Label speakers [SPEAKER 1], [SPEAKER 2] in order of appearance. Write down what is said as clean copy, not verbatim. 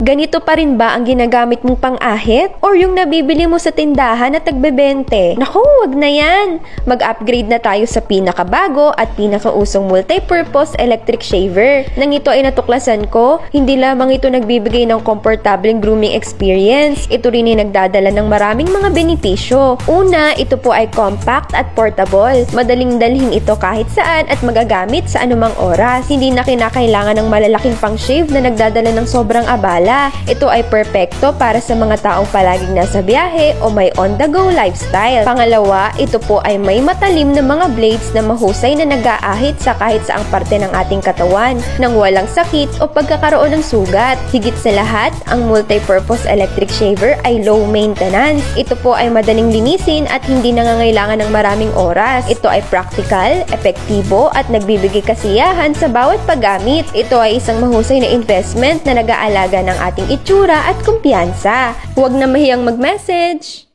[SPEAKER 1] Ganito pa rin ba ang ginagamit mong pang-ahit? Or yung nabibili mo sa tindahan na tagbebente? Naku, wag na yan! Mag-upgrade na tayo sa pinakabago at pinakausong multi-purpose electric shaver. Nang ito ay natuklasan ko, hindi lamang ito nagbibigay ng komportableng grooming experience. Ito rin ay nagdadala ng maraming mga benepisyo. Una, ito po ay compact at portable. Madaling dalhin ito kahit saan at magagamit sa anumang oras. Hindi na kinakailangan ng malalaking pang-shave na nagdadala ng sobrang abala. Ito ay perpekto para sa mga taong palaging nasa biyahe o may on-the-go lifestyle. Pangalawa, ito po ay may matalim na mga blades na mahusay na nag-aahit sa kahit saang parte ng ating katawan nang walang sakit o pagkakaroon ng sugat. Higit sa lahat, ang multi-purpose electric shaver ay low maintenance. Ito po ay madaling linisin at hindi nangangailangan ng maraming oras. Ito ay practical, epektibo at nagbibigay kasiyahan sa bawat paggamit. Ito ay isang mahusay na investment na nag-aalaga ng ating itsura at kumpiyansa. Huwag na mahiyang mag-message!